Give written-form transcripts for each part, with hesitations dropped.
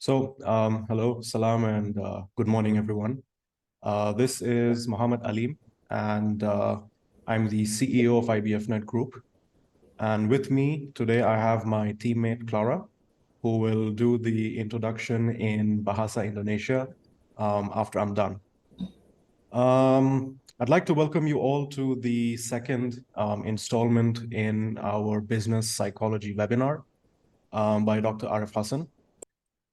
Hello, salam, and good morning, everyone. This is Muhammad Alim, and I'm the CEO of IBF Net Group. And with me today, I have my teammate, Clara, who will do the introduction in Bahasa Indonesia after I'm done. I'd like to welcome you all to the second installment in our business psychology webinar by Dr. Arif Hassan.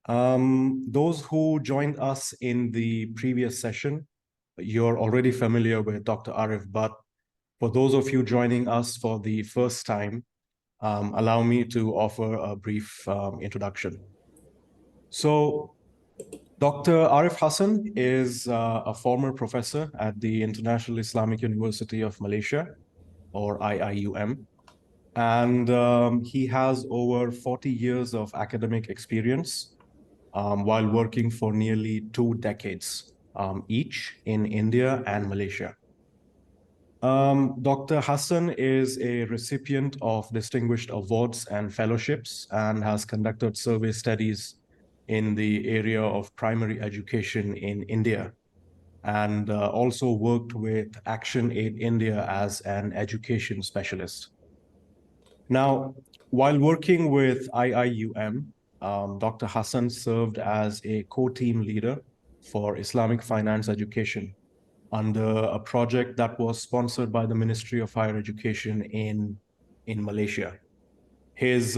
Those who joined us in the previous session, you're already familiar with Dr. Arif, but for those of you joining us for the first time, allow me to offer a brief introduction. So, Dr. Arif Hassan is a former professor at the International Islamic University of Malaysia, or IIUM, and he has over 40 years of academic experience while working for nearly 2 decades each in India and Malaysia. Dr. Hassan is a recipient of distinguished awards and fellowships and has conducted survey studies in the area of primary education in India, and also worked with Action Aid India as an education specialist. Now, while working with IIUM, Dr. Hassan served as a co-team leader for Islamic finance education under a project that was sponsored by the Ministry of Higher Education in Malaysia. His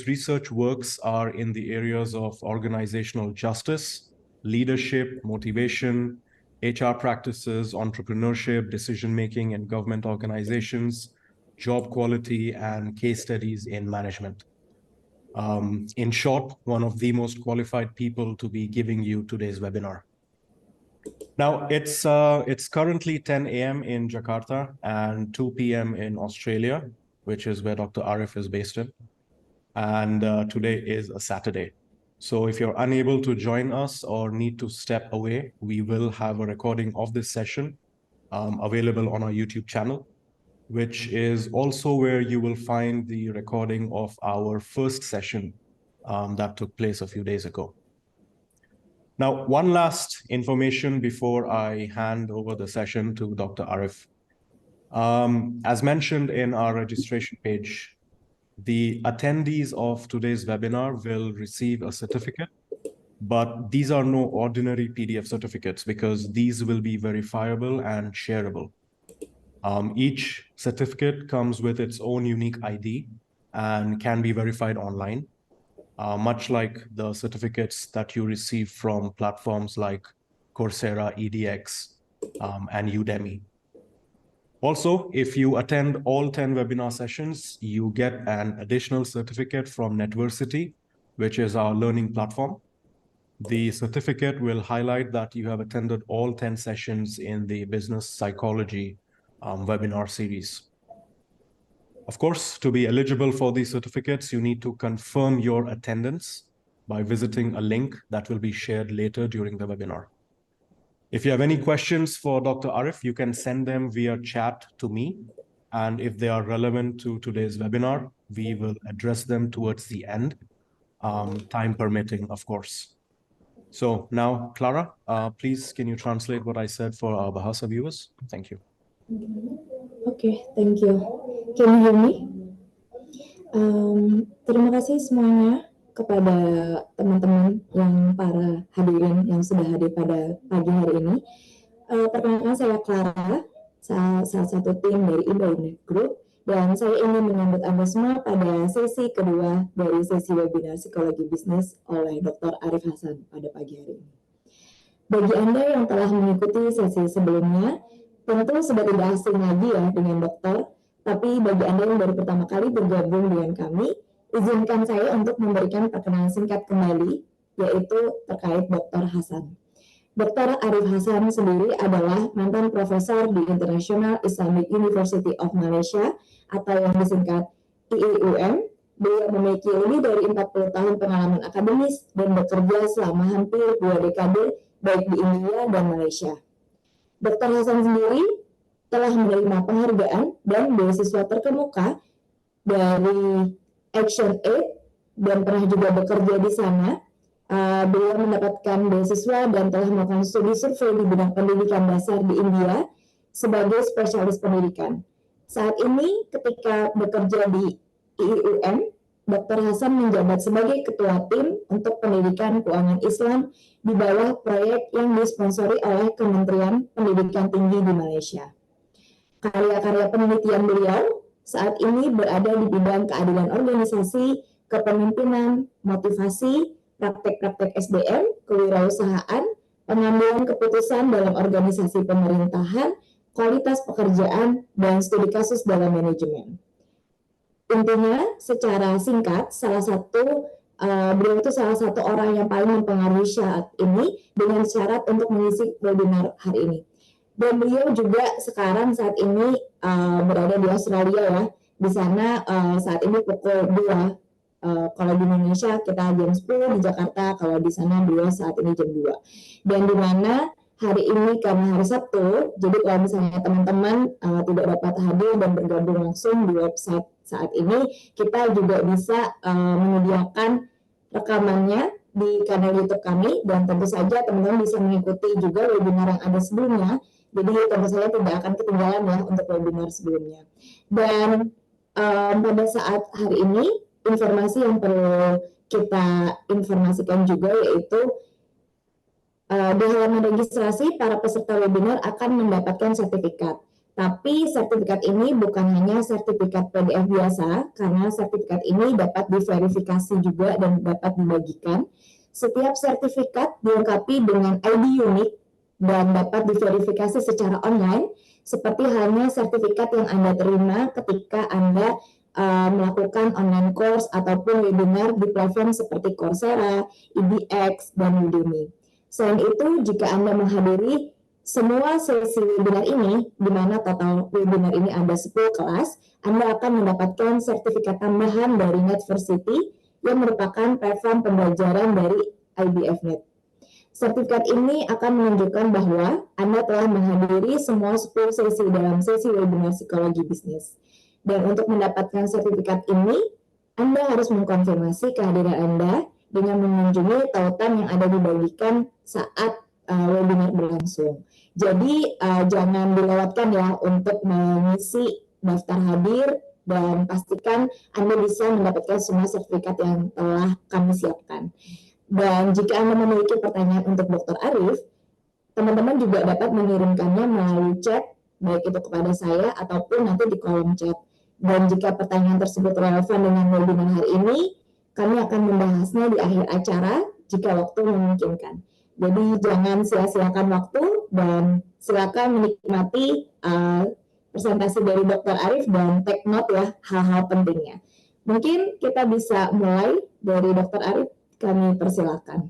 research works are in the areas of organizational justice, leadership, motivation, HR practices, entrepreneurship, decision-making in government organizations, job quality, and case studies in management. In short, one of the most qualified people to be giving you today's webinar. Now, it's currently 10 a.m. in Jakarta and 2 p.m. in Australia, which is where Dr. Arif is based in. And today is a Saturday. So if you're unable to join us or need to step away, we will have a recording of this session available on our YouTube channel, which is also where you will find the recording of our first session that took place a few days ago. Now, one last information before I hand over the session to Dr. Arif. As mentioned in our registration page, the attendees of today's webinar will receive a certificate, but these are no ordinary PDF certificates because these will be verifiable and shareable. Each certificate comes with its own unique ID and can be verified online, much like the certificates that you receive from platforms like Coursera, EDX, and Udemy. Also, if you attend all 10 webinar sessions, you get an additional certificate from Netversity, which is our learning platform. The certificate will highlight that you have attended all 10 sessions in the business psychology webinar series. Of course, to be eligible for these certificates, you need to confirm your attendance by visiting a link that will be shared later during the webinar. If you have any questions for Dr. Arif, you can send them via chat to me. And if they are relevant to today's webinar, we will address them towards the end, time permitting, of course. So now, Clara, please, can you translate what I said for our Bahasa viewers? Thank you. Okay, thank you. Can you hear me? Terima kasih semuanya kepada teman-teman yang para hadirin yang sudah hadir pada pagi hari ini. Perkenalkan saya Clara, salah satu tim dari IBF Net Group, dan saya ingin menyambut Anda semua pada sesi kedua dari sesi webinar psikologi bisnis oleh Dr. Arif Hassan pada pagi hari ini. Bagi Anda yang telah mengikuti sesi sebelumnya, tentu sudah tidak asing lagi ya dengan dokter, tapi bagi Anda yang baru pertama kali bergabung dengan kami, izinkan saya untuk memberikan perkenalan singkat kembali, yaitu terkait Dr. Hassan. Dr. Arif Hassan sendiri adalah mantan profesor di International Islamic University of Malaysia, atau yang disingkat IIUM. Beliau memiliki lebih dari 40 tahun pengalaman akademis dan bekerja selama hampir 2 dekade baik di India dan Malaysia. Dr. Hassan sendiri telah menerima penghargaan dan beasiswa terkemuka dari Action Aid dan pernah juga bekerja di sana Beliau mendapatkan beasiswa dan telah melakukan studi survei di bidang pendidikan dasar di India sebagai spesialis pendidikan. Saat ini ketika bekerja di IUM, Dr. Hasan menjabat sebagai ketua tim untuk pendidikan keuangan Islam di bawah proyek yang disponsori oleh Kementerian Pendidikan Tinggi di Malaysia. Karya-karya penelitian beliau saat ini berada di bidang keadilan organisasi, kepemimpinan, motivasi, praktek-praktek SDM, kewirausahaan, pengambilan keputusan dalam organisasi pemerintahan, kualitas pekerjaan, dan studi kasus dalam manajemen. Intinya, secara singkat, beliau itu salah satu orang yang paling mempengaruhi saat ini dengan syarat untuk mengisi webinar hari ini. Dan beliau juga sekarang saat ini berada di Australia ya. Di sana saat ini pukul 2. Kalau di Indonesia kita jam 10, di Jakarta kalau di sana beliau saat ini jam 2. Dan di mana hari ini karena hari Sabtu, jadi kalau misalnya teman-teman tidak dapat hadir dan bergabung langsung di website saat ini, kita juga bisa menyediakan rekamannya di kanal YouTube kami, dan tentu saja teman-teman bisa mengikuti juga webinar yang ada sebelumnya. Jadi tentu saja tidak akan ketinggalan ya untuk webinar sebelumnya. Dan pada saat hari ini, informasi yang perlu kita informasikan juga yaitu di halaman registrasi para peserta webinar akan mendapatkan sertifikat. Tapi sertifikat ini bukan hanya sertifikat PDF biasa, karena sertifikat ini dapat diverifikasi juga dan dapat dibagikan. Setiap sertifikat dilengkapi dengan ID unik dan dapat diverifikasi secara online, seperti halnya sertifikat yang Anda terima ketika Anda melakukan online course ataupun webinar di platform seperti Coursera, IBF, dan Udemy. Selain itu, jika Anda menghadiri semua sesi webinar ini, di mana total webinar ini ada 10 kelas, Anda akan mendapatkan sertifikat tambahan dari Netversity yang merupakan platform pembelajaran dari IBF Net. Sertifikat ini akan menunjukkan bahwa Anda telah menghadiri semua 10 sesi dalam sesi webinar psikologi bisnis. Dan untuk mendapatkan sertifikat ini, Anda harus mengkonfirmasi kehadiran Anda dengan mengunjungi tautan yang ada dibagikan saat webinar berlangsung. Jadi jangan dilewatkan ya untuk mengisi daftar hadir, dan pastikan Anda bisa mendapatkan semua sertifikat yang telah kami siapkan. Dan jika Anda memiliki pertanyaan untuk Dr. Arif, teman-teman juga dapat mengirimkannya melalui chat, baik itu kepada saya ataupun nanti di kolom chat. Dan jika pertanyaan tersebut relevan dengan webinar hari ini, kami akan membahasnya di akhir acara jika waktu memungkinkan. Jadi jangan sia-siakan waktu dan silakan menikmati presentasi dari Dr. Arif dan take note ya hal-hal pentingnya. Mungkin kita bisa mulai dari Dr. Arif, kami persilakan.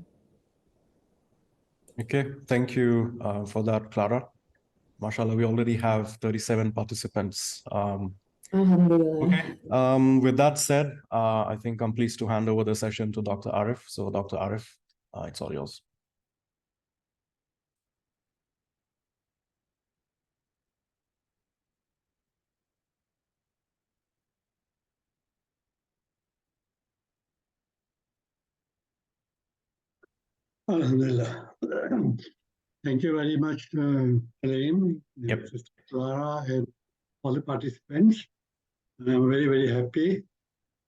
Okay, thank you for that, Clara. Mashallah, we already have 37 participants. Alhamdulillah. Okay, with that said, I think I'm pleased to hand over the session to Dr. Arif. So Dr. Arif, it's all yours. Alhamdulillah. Thank you very much, Elaine, Yep. Sister Clara, and all the participants. I'm very, very happy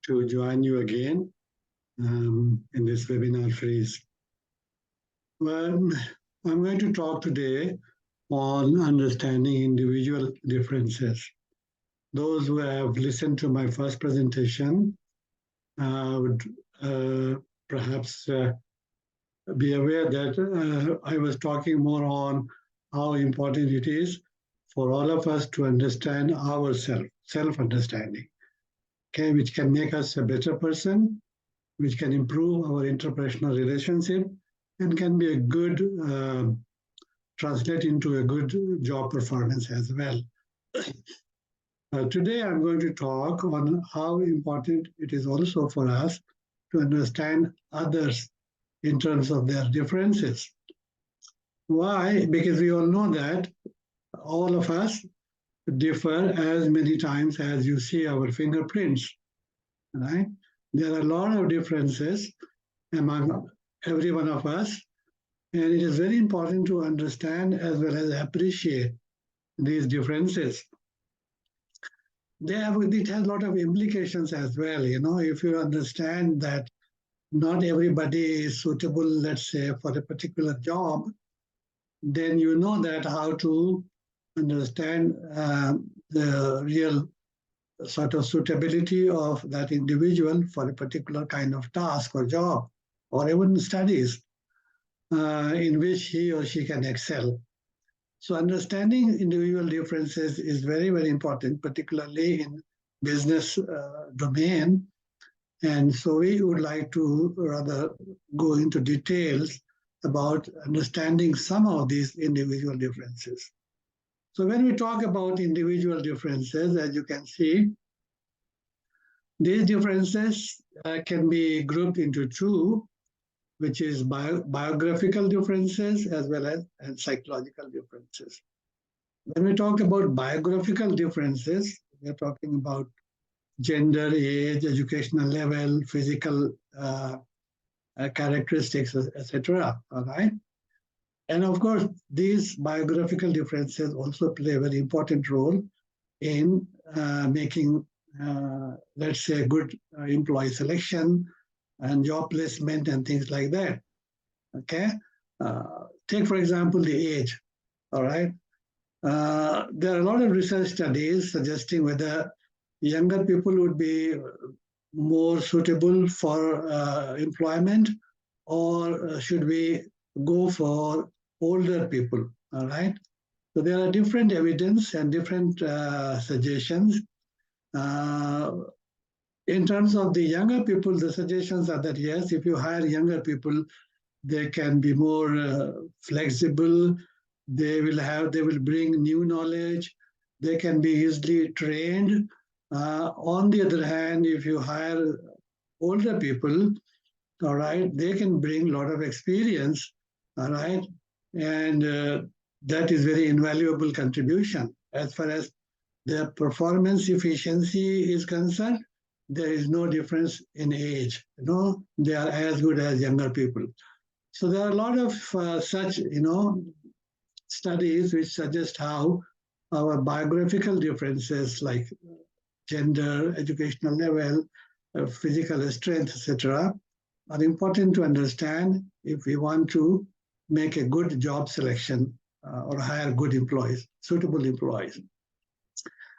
to join you again in this webinar phase. Well, I'm going to talk today on understanding individual differences. Those who have listened to my first presentation would perhaps be aware that I was talking more on how important it is for all of us to understand ourselves, self-understanding, okay, which can make us a better person, which can improve our interpersonal relationship, and can be a good, translate into a good job performance as well. Today I'm going to talk on how important it is also for us to understand others in terms of their differences. Why? Because we all know that all of us differ as many times as you see our fingerprints, right? There are a lot of differences among every one of us. And it is very important to understand as well as appreciate these differences. It has a lot of implications as well. If you understand that not everybody is suitable, let's say, for a particular job, then you know that how to understand the real sort of suitability of that individual for a particular kind of task or job, or even studies in which he or she can excel. So understanding individual differences is very, very important, particularly in business domain. And so we would like to rather go into details about understanding some of these individual differences. So when we talk about individual differences, as you can see, these differences can be grouped into two, which is biographical differences as well as psychological differences. When we talk about biographical differences, we're talking about gender, age, educational level, physical characteristics, etc. All right. And of course, these biographical differences also play a very important role in making, let's say, good employee selection and job placement and things like that. Okay. Take, for example, the age. All right. There are a lot of research studies suggesting whether younger people would be more suitable for employment, or should we go for older people. All right. So there are different evidence and different suggestions. In terms of the younger people, the suggestions are that yes, if you hire younger people, they can be more flexible. They will bring new knowledge. They can be easily trained. On the other hand, if you hire older people, all right, they can bring a lot of experience, all right, and that is very invaluable contribution. As far as their performance efficiency is concerned, there is no difference in age. They are as good as younger people. So there are a lot of such, studies which suggest how our biographical differences like gender, educational level, physical strength, etc., are important to understand if we want to make a good job selection or hire good employees, suitable employees.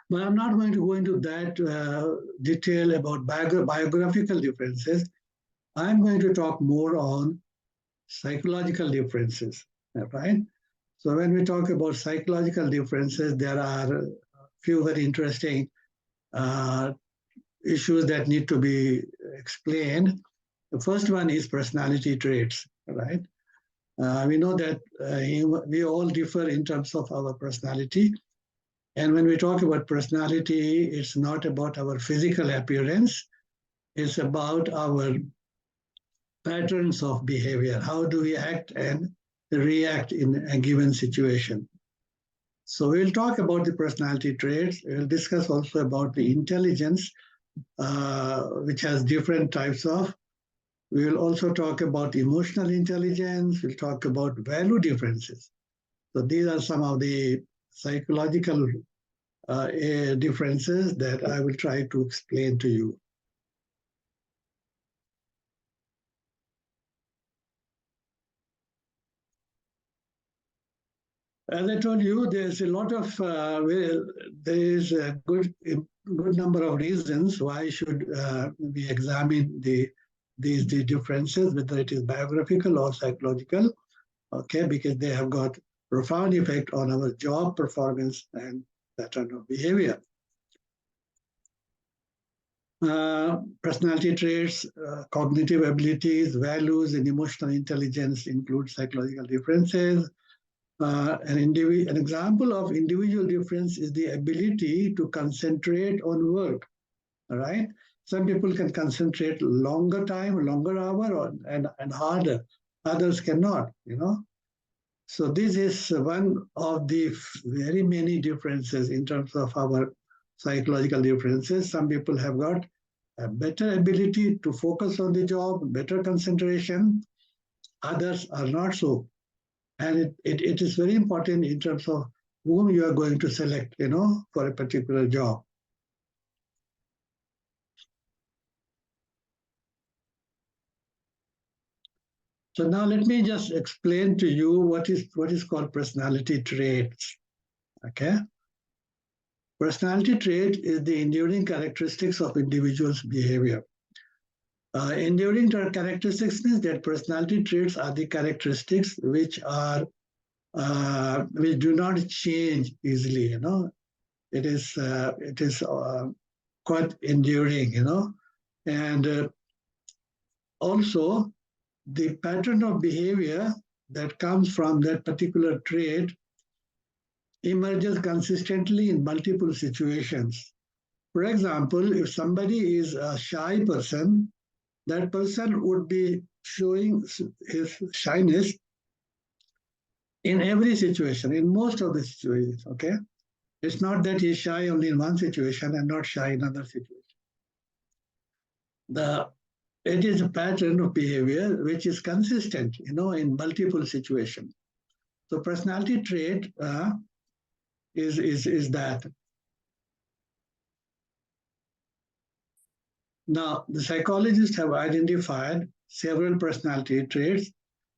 But I'm not going to go into that detail about biographical differences. I'm going to talk more on psychological differences, right? So when we talk about psychological differences, there are a few very interesting issues that need to be explained. The first one is personality traits, right? We know that we all differ in terms of our personality. And when we talk about personality, it's not about our physical appearance. It's about our patterns of behavior. How do we act and react in a given situation? So we'll talk about the personality traits. We'll discuss also about the intelligence, which has different types of. We will also talk about emotional intelligence. We'll talk about value differences. So these are some of the psychological differences that I will try to explain to you. As I told you, there's a lot of, there is a good number of reasons why should we examine these differences, whether it is biographical or psychological, okay, because they have got profound effect on our job performance and pattern of behavior. Personality traits, cognitive abilities, values, and emotional intelligence include psychological differences. An example of individual difference is the ability to concentrate on work. All right. Some people can concentrate longer time, longer hour, and harder. Others cannot. So this is one of the very many differences in terms of our psychological differences. Some people have got a better ability to focus on the job, better concentration, others are not so. And it is very important in terms of whom you are going to select, for a particular job. So now let me just explain to you what is called personality traits. Okay. Personality trait is the enduring characteristics of individuals' behavior. Enduring characteristics means that personality traits are the characteristics which do not change easily. It is quite enduring. And also the pattern of behavior that comes from that particular trait emerges consistently in multiple situations. For example, if somebody is a shy person, that person would be showing his shyness in every situation, in most of the situations, okay? It's not that he's shy only in one situation and not shy in other situations. It is a pattern of behavior which is consistent, in multiple situations. So personality trait is that. Now, the psychologists have identified several personality traits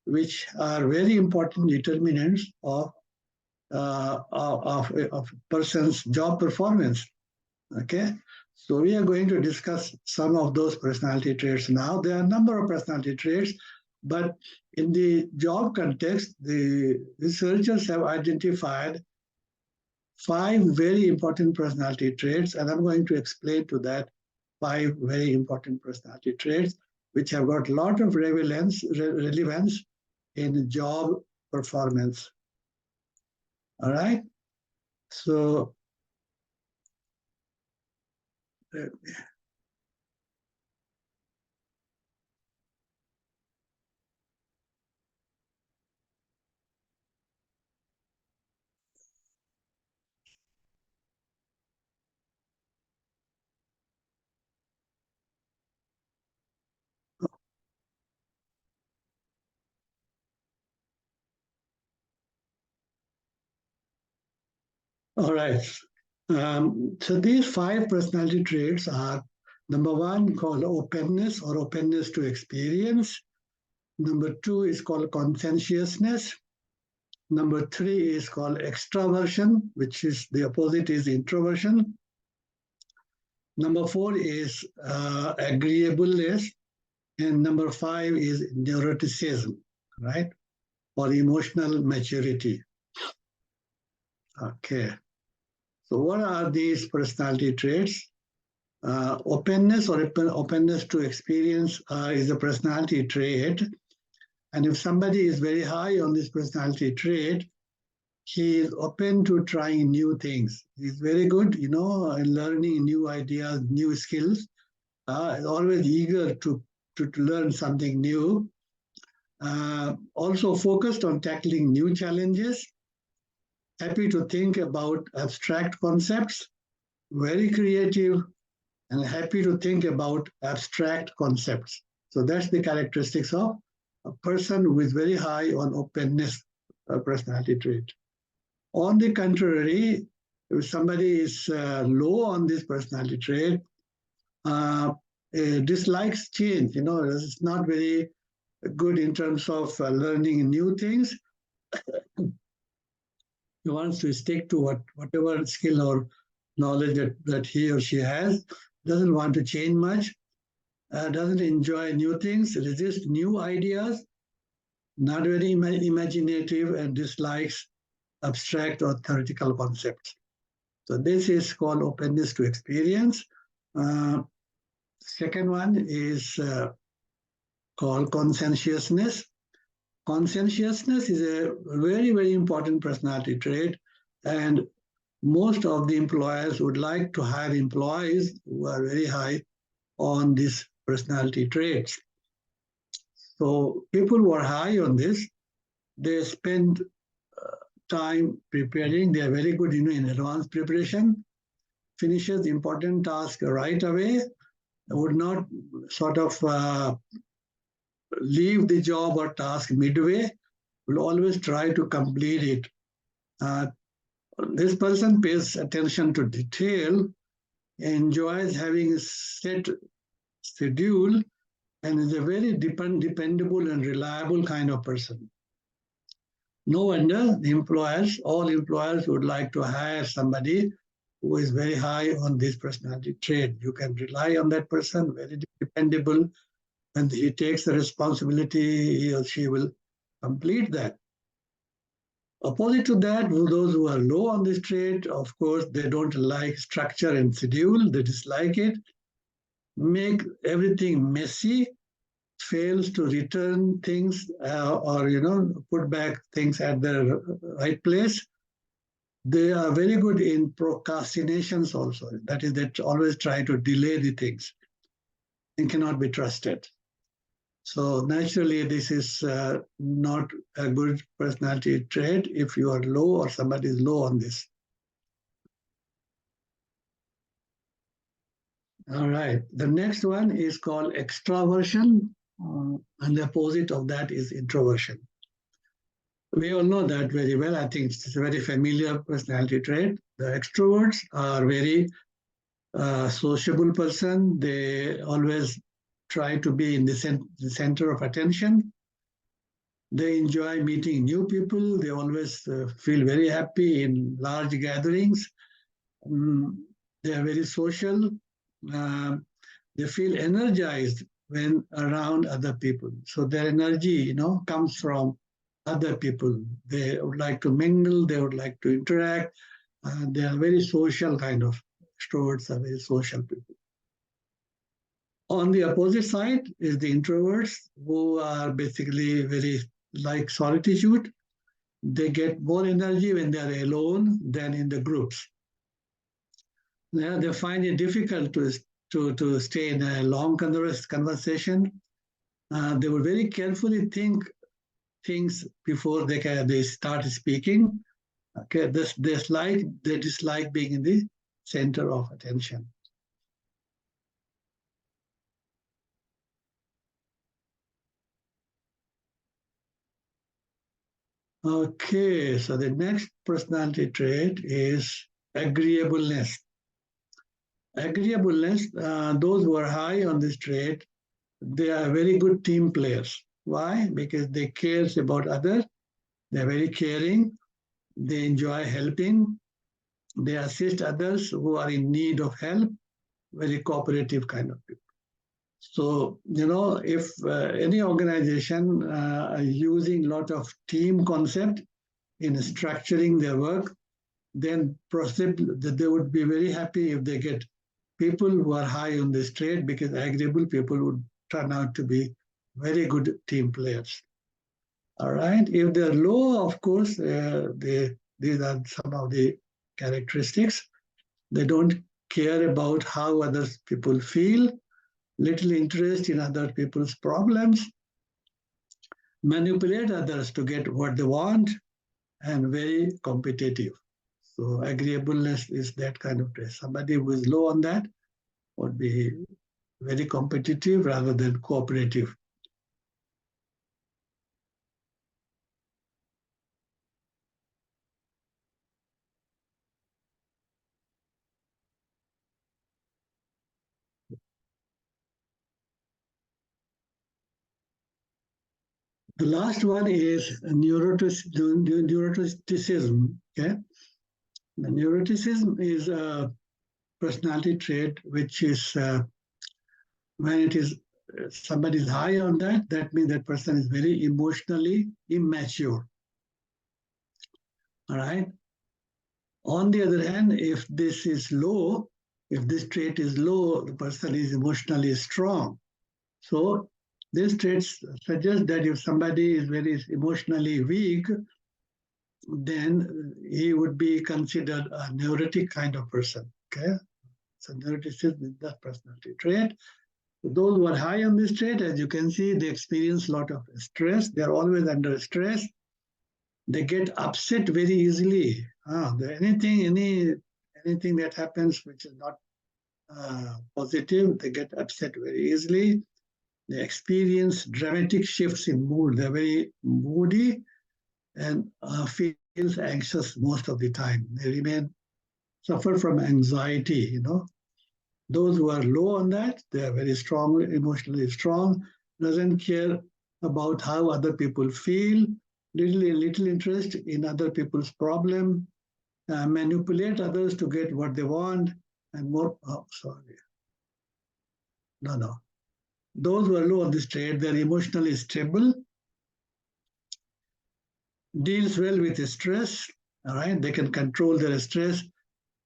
which are very important determinants of a person's job performance. Okay, so we are going to discuss some of those personality traits now. There are a number of personality traits, but in the job context, the researchers have identified 5 very important personality traits, and I'm going to explain to that 5 very important personality traits which have got a lot of relevance in job performance. All right, so all right. So these 5 personality traits are: number 1 called openness or openness to experience. Number 2 is called conscientiousness. Number 3 is called extraversion, which is the opposite is introversion. Number 4 is agreeableness. And number 5 is neuroticism, right? Or emotional maturity. Okay. So what are these personality traits? Openness or openness to experience is a personality trait. And if somebody is very high on this personality trait, he is open to trying new things. He's very good, in learning new ideas, new skills. Always eager to learn something new. Also focused on tackling new challenges. Happy to think about abstract concepts. Very creative and happy to think about abstract concepts. So that's the characteristics of a person who is very high on openness personality trait. On the contrary, if somebody is low on this personality trait, dislikes change, it's not very good in terms of learning new things. He wants to stick to whatever skill or knowledge that he or she has, doesn't want to change much, doesn't enjoy new things, resists new ideas, not very imaginative, and dislikes abstract or theoretical concepts. So this is called openness to experience. Second one is called conscientiousness. Conscientiousness is a very, very important personality trait, and most of the employers would like to hire employees who are very high on these personality traits. So people who are high on this, they spend time preparing. They are very good, in advanced preparation, finishes important task right away, would not sort of leave the job or task midway, will always try to complete it. This person pays attention to detail, enjoys having a set schedule, and is a very dependable and reliable kind of person. No wonder all employers would like to hire somebody who is very high on this personality trait. You can rely on that person, very dependable. When he takes the responsibility, he or she will complete that. Opposite to that, those who are low on this trait, of course, they don't like structure and schedule. They dislike it, make everything messy, fails to return things or put back things at the right place. They are very good in procrastinations also. That is, they always try to delay the things and cannot be trusted. So naturally, this is not a good personality trait if you are low or somebody is low on this. All right. The next one is called extraversion, and the opposite of that is introversion. We all know that very well. I think it's a very familiar personality trait. The extroverts are very sociable person. They always try to be in the center of attention. They enjoy meeting new people. They always feel very happy in large gatherings. They are very social. They feel energized when around other people. So their energy, comes from other people. They would like to mingle. They would like to interact. They are very social kind of. Extroverts are very social people. On the opposite side is the introverts, who are basically very like solitude. They get more energy when they are alone than in the groups. They find it difficult to stay in a long conversation. They will very carefully think things before they start speaking. Okay, they dislike being in the center of attention. Okay, so the next personality trait is agreeableness. Agreeableness, those who are high on this trait, they are very good team players. Why? Because they care about others. They're very caring. They enjoy helping. They assist others who are in need of help. Very cooperative kind of people. So, if any organization using a lot of team concept in structuring their work, then they would be very happy if they get people who are high on this trait, because agreeable people would turn out to be very good team players. All right. If they're low, of course, these are some of the characteristics. They don't care about how other people feel, little interest in other people's problems, manipulate others to get what they want, and very competitive. So agreeableness is that kind of trait. Somebody who is low on that would be very competitive rather than cooperative. The last one is neuroticism. Okay, the neuroticism is a personality trait which is when it is somebody is high on that, that means that person is very emotionally immature. All right. On the other hand, if this is low, if this trait is low, the person is emotionally strong. So this trait suggests that if somebody is very emotionally weak, then he would be considered a neurotic kind of person. Okay, so neuroticism is that personality trait. Those who are high on this trait, as you can see, they experience a lot of stress. They're always under stress. They get upset very easily. Anything that happens which is not positive, they get upset very easily. they experience dramatic shifts in mood. They're very moody and feels anxious most of the time. They suffer from anxiety, Those who are low on that, they are very strong, emotionally strong, doesn't care about how other people feel, little interest in other people's problem, manipulate others to get what they want, and more, no. Those who are low on this trait, they're emotionally stable, deals well with stress, all right? They can control their stress,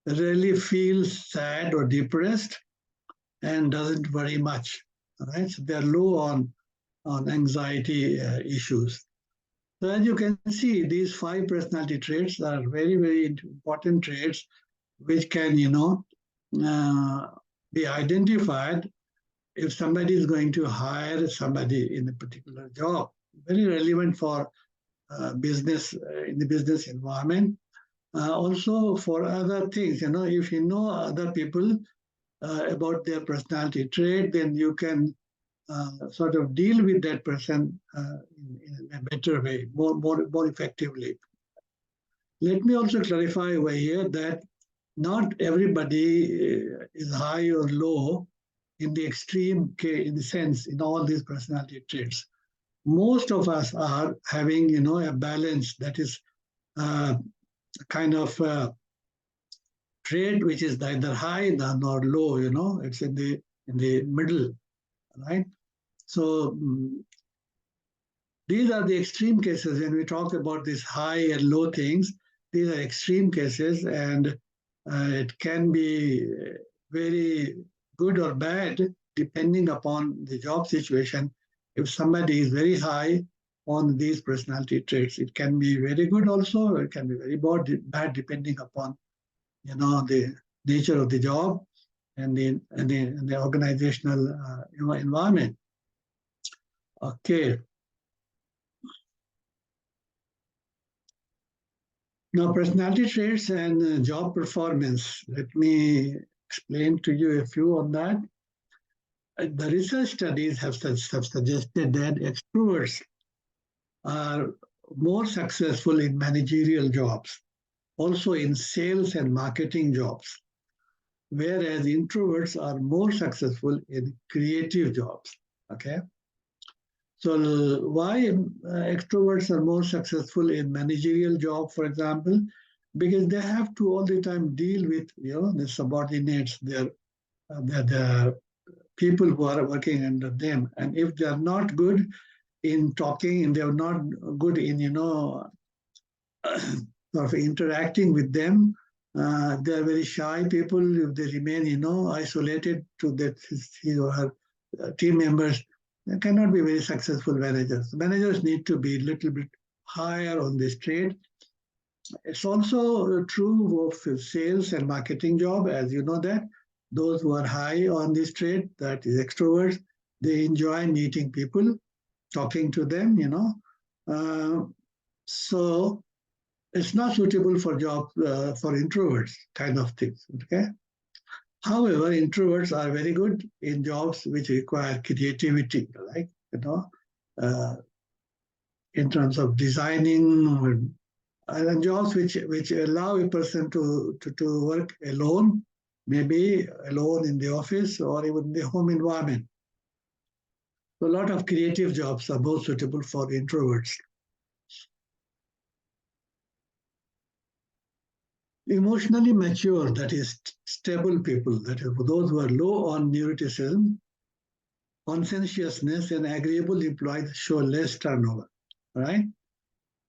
rarely feels sad or depressed, and doesn't worry much, all right? So they're low on anxiety issues. So as you can see, these 5 personality traits are very, very important traits which can, be identified if somebody is going to hire somebody in a particular job. Very relevant for business, in the business environment. Also for other things, if you know other people about their personality trait, then you can sort of deal with that person in a better way, more effectively. Let me also clarify over here that not everybody is high or low in the extreme case, in the sense, in all these personality traits. Most of us are having, a balance that is kind of trait which is neither high nor low. It's in the middle, right? So these are the extreme cases. When we talk about these high and low things, these are extreme cases, and it can be very good or bad depending upon the job situation. If somebody is very high on these personality traits, it can be very good also, or it can be very bad depending upon, the nature of the job and the organizational environment. Okay. Now, personality traits and job performance. Let me explain to you a few on that. The research studies have suggested that extroverts are more successful in managerial jobs, also in sales and marketing jobs, whereas introverts are more successful in creative jobs. Okay. So why extroverts are more successful in managerial job, for example? Because they have to all the time deal with, the subordinates, the people who are working under them. And if they are not good in talking and they are not good in, sort of interacting with them, they are very shy people. If they remain, isolated to his or her team members, they cannot be very successful managers. Managers need to be a little bit higher on this trait. It's also true of sales and marketing job, as you know that. Those who are high on this trait, that is extroverts, they enjoy meeting people, talking to them, so it's not suitable for job for introverts kind of things, okay? However, introverts are very good in jobs which require creativity, like, in terms of designing, and jobs which allow a person to work alone, maybe alone in the office or even in the home environment. So a lot of creative jobs are more suitable for introverts. Emotionally mature, that is stable people, that is those who are low on neuroticism, conscientiousness, and agreeable employees show less turnover, right?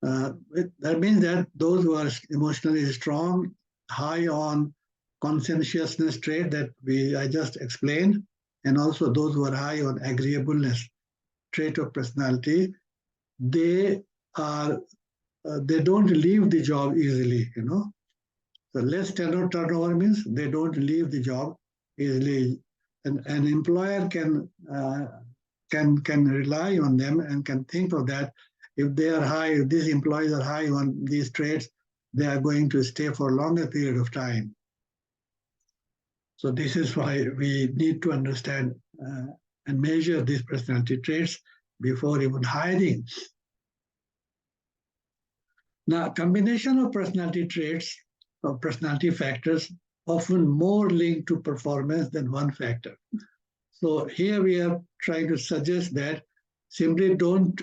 That means that those who are emotionally strong, high on conscientiousness trait that I just explained, and also those who are high on agreeableness trait of personality, they don't leave the job easily, So less turnover means they don't leave the job easily. An employer can rely on them and can think of that. If they are high, if these employees are high on these traits, they are going to stay for a longer period of time. So this is why we need to understand and measure these personality traits before even hiring. Now, combination of personality traits or personality factors often more linked to performance than one factor. So here we are trying to suggest that simply don't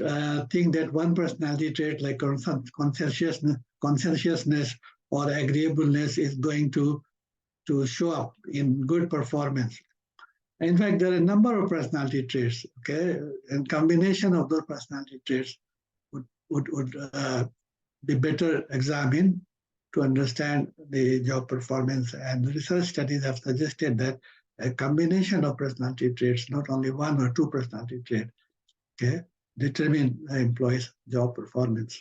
think that one personality trait like conscientiousness or agreeableness is going to show up in good performance. In fact, there are a number of personality traits, okay? And combination of those personality traits would be better examined to understand the job performance. And the research studies have suggested that a combination of personality traits, not only one or two personality traits, okay, determine the employee's job performance.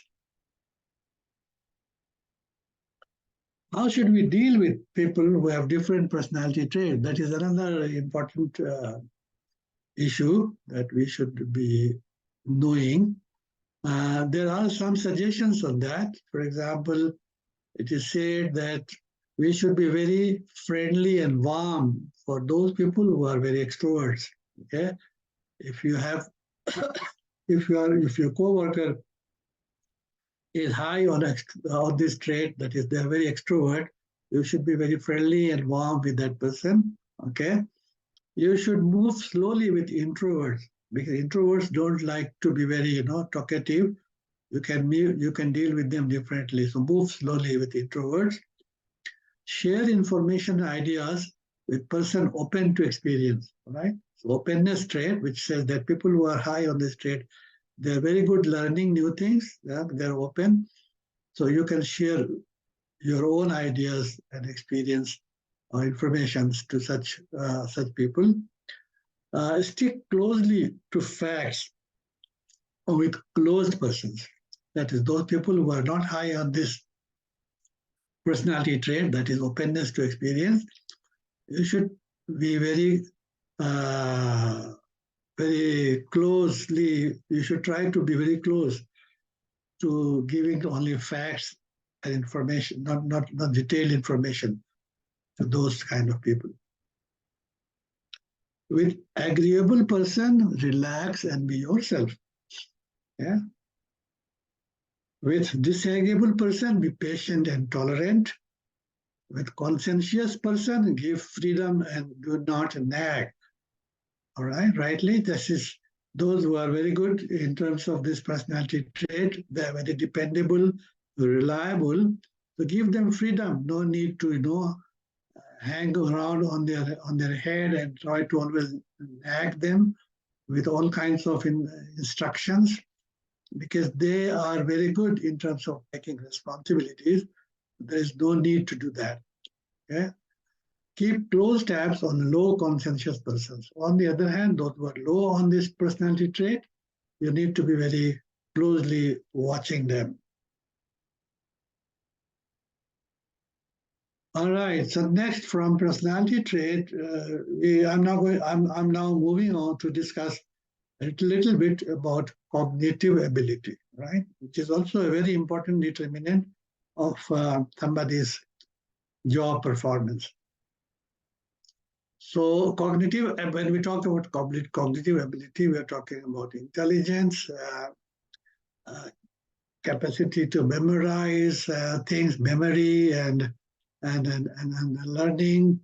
How should we deal with people who have different personality traits? That is another important issue that we should be knowing. There are some suggestions on that. For example, it is said that we should be very friendly and warm for those people who are very extroverts. Okay, if you have, if your coworker is high on this trait, that is, they're very extrovert, you should be very friendly and warm with that person. Okay, you should move slowly with introverts because introverts don't like to be very, talkative. You can deal with them differently. So move slowly with introverts. Share information and ideas with person open to experience. Right? So openness trait, which says that people who are high on this trait, they're very good learning new things. Yeah? They're open. So you can share your own ideas and experience or information to such people. Stick closely to facts with closed persons. That is, those people who are not high on this personality trait, that is openness to experience, you should be very closely, you should try to be very close to giving only facts and information, not detailed information to those kind of people. With agreeable person, relax and be yourself. Yeah. With disagreeable person, be patient and tolerant. With conscientious person, give freedom and do not nag. All right, rightly, this is those who are very good in terms of this personality trait. They are very dependable, reliable. So give them freedom. No need to, hang around on their head and try to always nag them with all kinds of instructions, because they are very good in terms of taking responsibilities. There is no need to do that. Okay? Keep close tabs on low conscientious persons. On the other hand, those who are low on this personality trait, you need to be very closely watching them. All right. So next, from personality trait, I'm now moving on to discuss a little bit about cognitive ability, right? Which is also a very important determinant of somebody's job performance. So when we talk about cognitive ability, we are talking about intelligence, capacity to memorize things, memory, and learning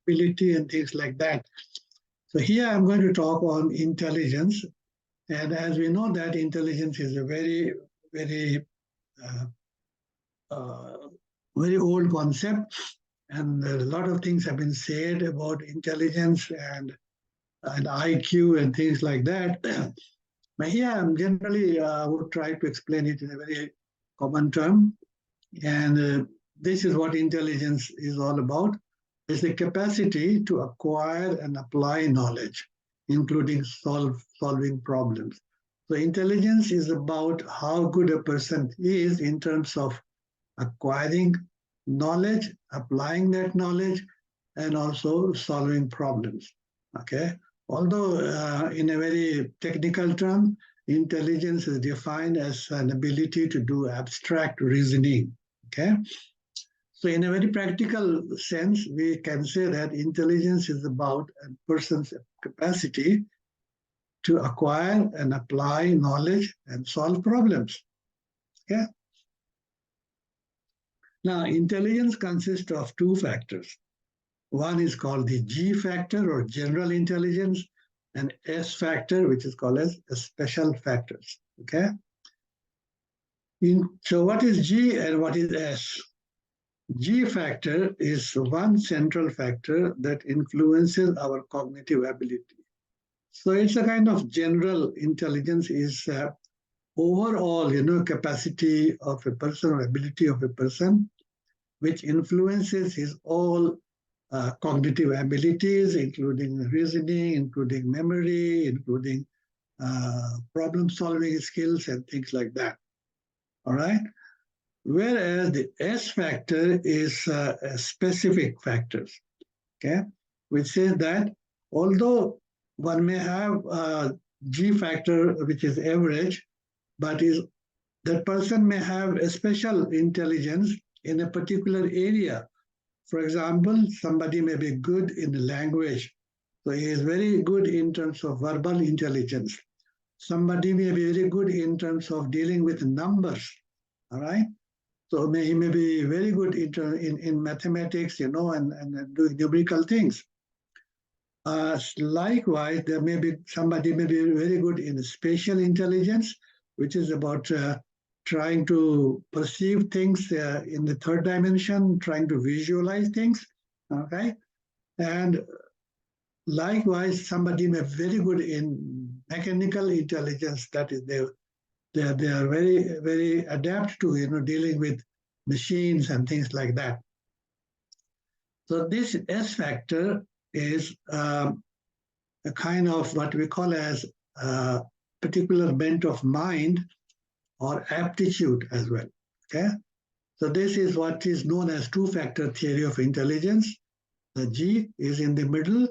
ability and things like that. So here I'm going to talk on intelligence. And as we know that intelligence is a very, very, very old concept. And a lot of things have been said about intelligence and IQ and things like that. But here I'm generally would try to explain it in a very common term. And this is what intelligence is all about. It's the capacity to acquire and apply knowledge, including solving problems. So intelligence is about how good a person is in terms of acquiring knowledge, applying that knowledge, and also solving problems. Okay. Although in a very technical term, intelligence is defined as an ability to do abstract reasoning. Okay. So in a very practical sense, we can say that intelligence is about a person's capacity to acquire and apply knowledge and solve problems. Okay. Now, intelligence consists of two factors. One is called the G factor or general intelligence, and S factor, which is called as special factors. Okay. So what is G and what is S? G factor is one central factor that influences our cognitive ability. So it's a kind of general intelligence, is overall, capacity of a person or ability of a person, which influences his all cognitive abilities, including reasoning, including memory, including problem-solving skills and things like that. All right? Whereas the S factor is specific factors, okay? Which says that although one may have a G factor, which is average, but that person may have a special intelligence in a particular area. For example, somebody may be good in language, so he is very good in terms of verbal intelligence. Somebody may be very good in terms of dealing with numbers, all right? So he may be very good in mathematics, and doing numerical things. Likewise, there may be somebody may be very good in spatial intelligence, which is about trying to perceive things in the third dimension, trying to visualize things, okay? And likewise, somebody may be very good in mechanical intelligence, that is, they are very, very adept to, dealing with machines and things like that. So this S factor is a kind of what we call as a particular bent of mind or aptitude as well, okay? So this is what is known as two-factor theory of intelligence. The G is in the middle,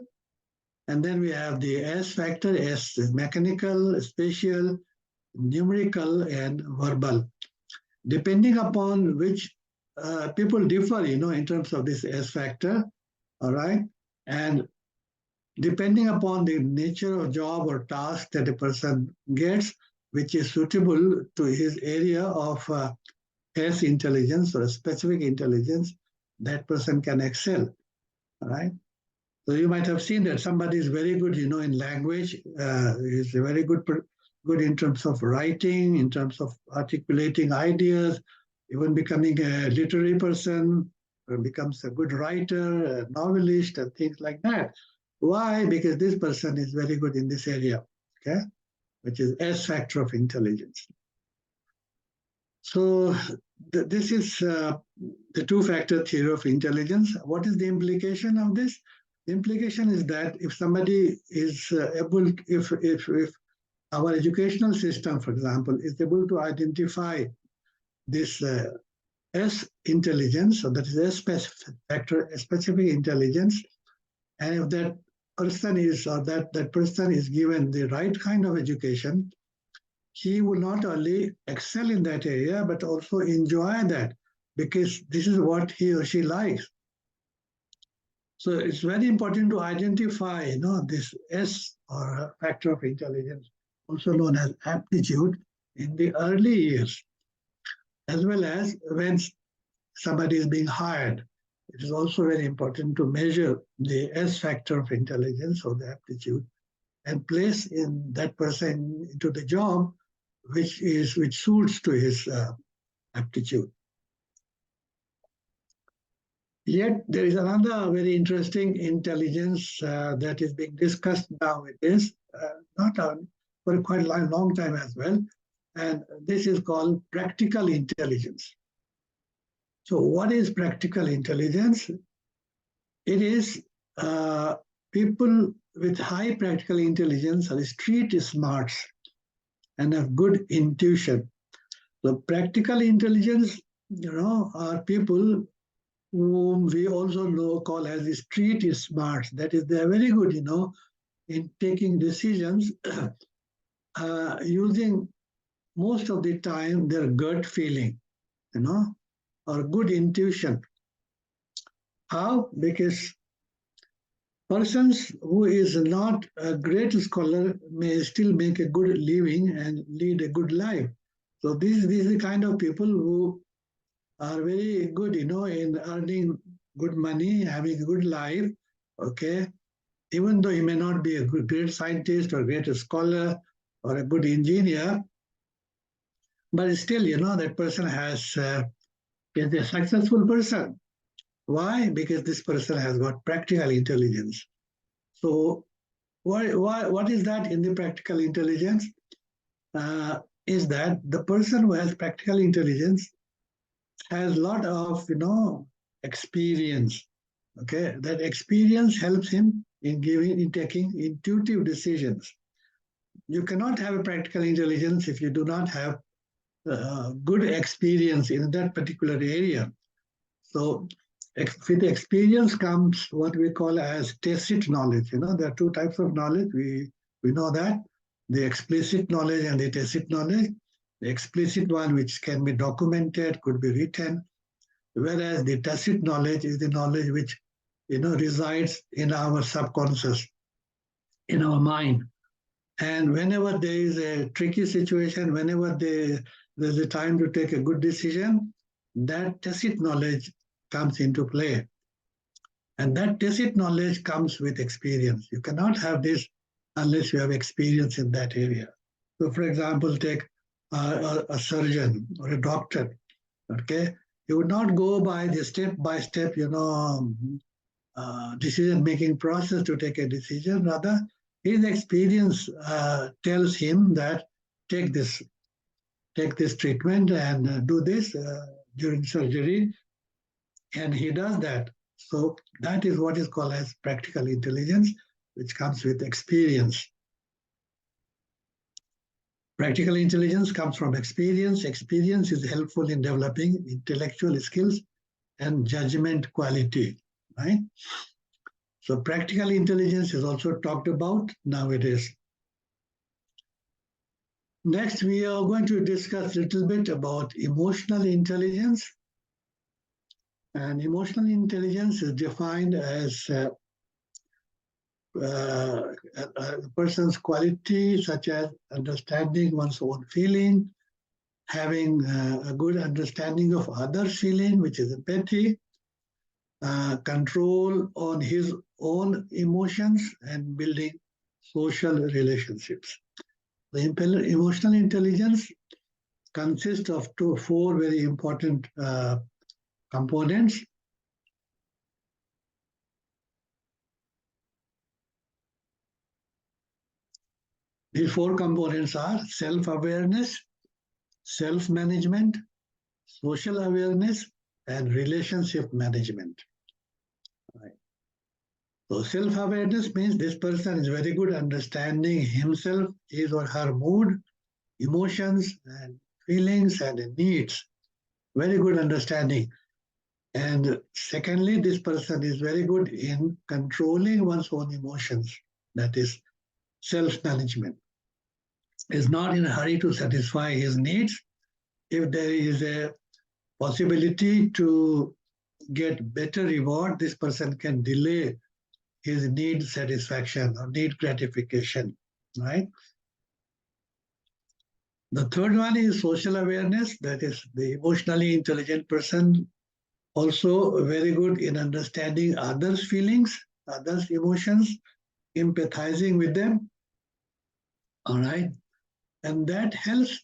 and then we have the S factor. S is mechanical, spatial, numerical, and verbal. Depending upon which people differ, in terms of this S factor, all right? And depending upon the nature of job or task that a person gets, which is suitable to his area of S intelligence or specific intelligence, that person can excel, all right? So you might have seen that somebody is very good, in language, is very good in terms of writing, in terms of articulating ideas, even becoming a literary person, or becomes a good writer, a novelist, and things like that. Why? Because this person is very good in this area, okay? Which is S factor of intelligence. So this is the two-factor theory of intelligence. What is the implication of this? The implication is that if somebody is able, if our educational system, for example, is able to identify this S intelligence, so that is S factor, specific intelligence, and if that person is, or that person is given the right kind of education, he will not only excel in that area, but also enjoy that, because this is what he or she likes. So it's very important to identify, this S or factor of intelligence, also known as aptitude, in the early years, as well as when somebody is being hired. It is also very important to measure the S factor of intelligence or the aptitude and place in that person into the job which suits to his aptitude. Yet there is another very interesting intelligence that is being discussed nowadays, not for quite a long time as well, and this is called practical intelligence. So what is practical intelligence? It is people with high practical intelligence are street smarts and have good intuition. So practical intelligence, are people whom we also call as street smarts. That is, they are very good, in taking decisions using most of the time their gut feeling, or good intuition. How? Because Persons who is not a great scholar may still make a good living and lead a good life. So this is the kind of people who are very good, in earning good money, having a good life. Okay, even though he may not be a great scientist or great scholar or a good engineer, but still, that person is a successful person. Why? Because this person has got practical intelligence. So what is that in the practical intelligence? Is that the person who has practical intelligence has a lot of, experience. Okay, that experience helps him in taking intuitive decisions. You cannot have a practical intelligence if you do not have good experience in that particular area. So with experience comes what we call as tacit knowledge. There are two types of knowledge. We know that the explicit knowledge and the tacit knowledge. The explicit one, which can be documented, could be written, whereas the tacit knowledge is the knowledge which resides in our subconscious, in our mind. And whenever there is a tricky situation, whenever there's a time to take a good decision, that tacit knowledge comes into play. And that tacit knowledge comes with experience. You cannot have this unless you have experience in that area. So, for example, take a surgeon or a doctor. Okay, you would not go by the step-by-step, decision-making process to take a decision. Rather, his experience tells him that take this treatment and do this during surgery, and he does that. So that is what is called as practical intelligence, which comes with experience. Practical intelligence comes from experience. Experience is helpful in developing intellectual skills and judgment quality, right? So practical intelligence is also talked about nowadays. Next, we are going to discuss a little bit about emotional intelligence. And emotional intelligence is defined as a person's quality such as understanding one's own feeling, having a good understanding of others' feeling, which is empathy, control on his own emotions, and building social relationships. The emotional intelligence consists of four very important components. These four components are self-awareness, self-management, social awareness, and relationship management. Right. So self-awareness means this person is very good understanding himself, his or her mood, emotions, and feelings and needs. Very good understanding. And secondly, this person is very good in controlling one's own emotions. That is self-management. Is not in a hurry to satisfy his needs. If there is a possibility to get better reward, this person can delay his need satisfaction or need gratification, right? The third one is social awareness. That is the emotionally intelligent person, also very good in understanding others' feelings, others' emotions, empathizing with them, all right? And that helps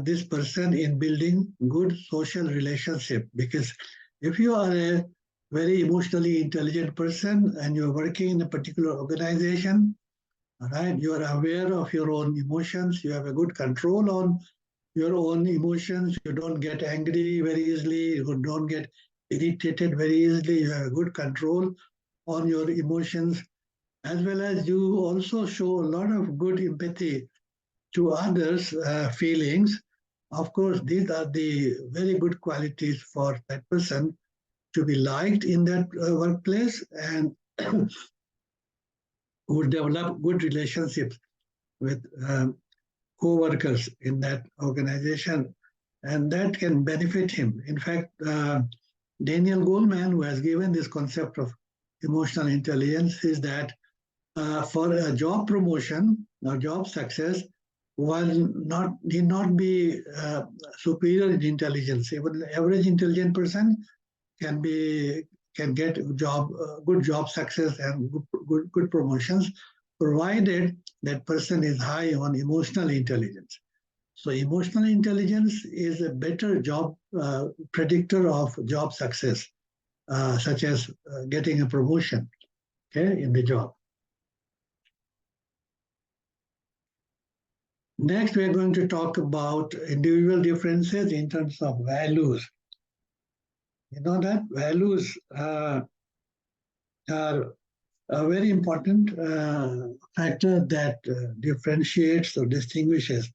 this person in building good social relationship, because if you are a very emotionally intelligent person and you're working in a particular organization, all right, you are aware of your own emotions, you have a good control on your own emotions, you don't get angry very easily, you don't get irritated very easily, you have a good control on your emotions, as well as you also show a lot of good empathy to others' feelings. Of course, these are the very good qualities for that person to be liked in that workplace and would develop good relationships with co-workers in that organization, and that can benefit him. In fact, Daniel Goleman, who has given this concept of emotional intelligence is that for a job promotion or job success, one need not be superior in intelligence. Even an average intelligent person can get good job success and good promotions, provided that person is high on emotional intelligence. So emotional intelligence is a better job predictor of job success, such as getting a promotion, okay, in the job. Next, we're going to talk about individual differences in terms of values. You know that values are a very important factor that differentiates or distinguishes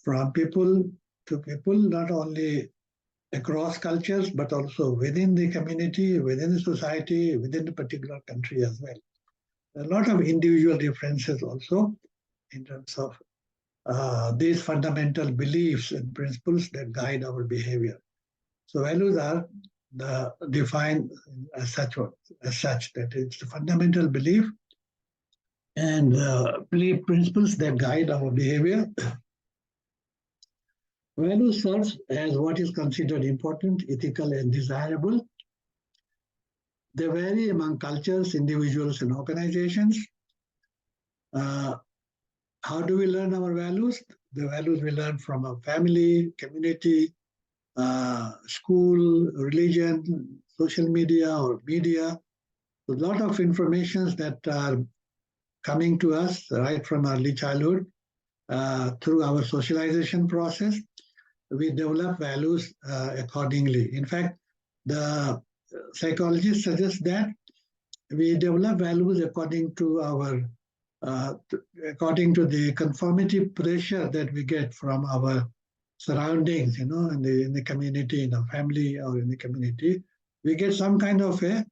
from people to people, not only across cultures, but also within the community, within the society, within the particular country as well. A lot of individual differences also in terms of these fundamental beliefs and principles that guide our behavior. So values are defined as such that it's the fundamental belief and belief principles that guide our behavior. Values serves as what is considered important, ethical, and desirable. They vary among cultures, individuals, and organizations. How do we learn our values? The values we learn from our family, community, school, religion, social media, or media. A lot of informations that are coming to us right from early childhood through our socialization process. We develop values accordingly. In fact, the psychologists suggest that we develop values according to the conformity pressure that we get from our surroundings, in the community, in our family, or in the community. We get some kind of a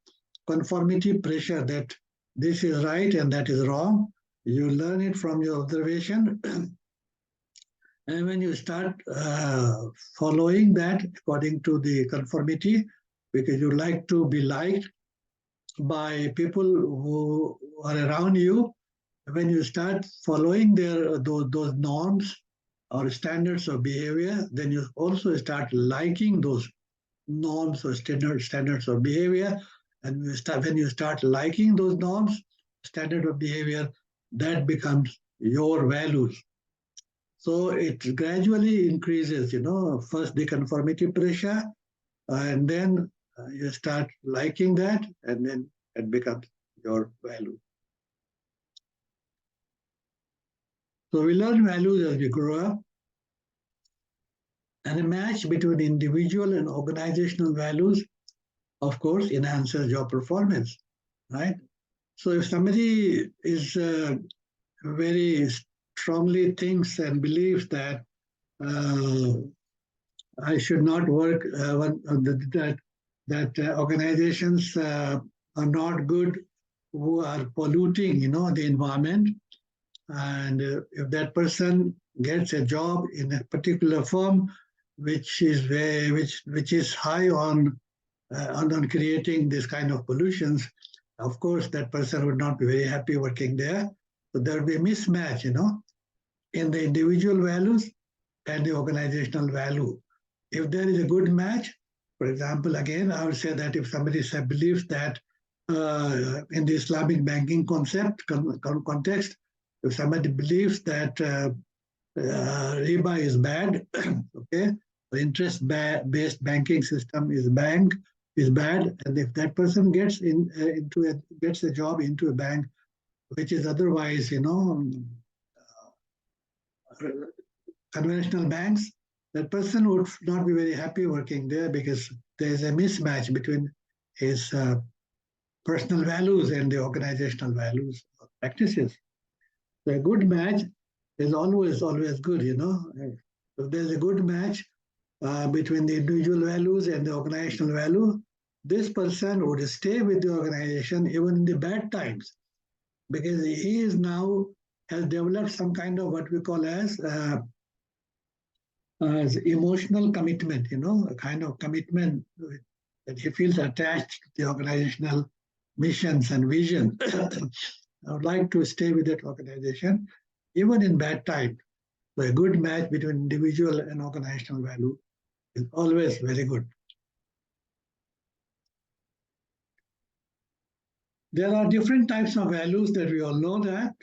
conformity pressure that this is right and that is wrong. You learn it from your observation. And when you start following that according to the conformity, because you like to be liked by people who are around you, when you start following those norms or standards of behavior, then you also start liking those norms or standards of behavior. And when you start liking those norms, standard of behavior, that becomes your values. So it gradually increases, first the conformity pressure, and then you start liking that, and then it becomes your value. So we learn values as we grow up, and a match between individual and organizational values, of course, enhances your performance, right? So if somebody is very strongly thinks and believes that I should not work, that organizations are not good, who are polluting, the environment, and if that person gets a job in a particular firm, which is high on creating this kind of pollutions, of course that person would not be very happy working there. So there will be a mismatch, in the individual values and the organizational value. If there is a good match, for example, again, I would say that if somebody believes that in the Islamic banking context, if somebody believes that riba is bad, okay, the interest-based banking system is bad, and if that person gets a job into a bank which is otherwise, conventional banks, that person would not be very happy working there because there is a mismatch between his personal values and the organizational values or practices. So a good match is always good, If there's a good match between the individual values and the organizational value, this person would stay with the organization even in the bad times, because he is now has developed some kind of what we call as emotional commitment, a kind of commitment that he feels attached to the organizational missions and vision, I would like to stay with that organization, even in bad times. So a good match between individual and organizational value is always very good. There are different types of values that we all know that.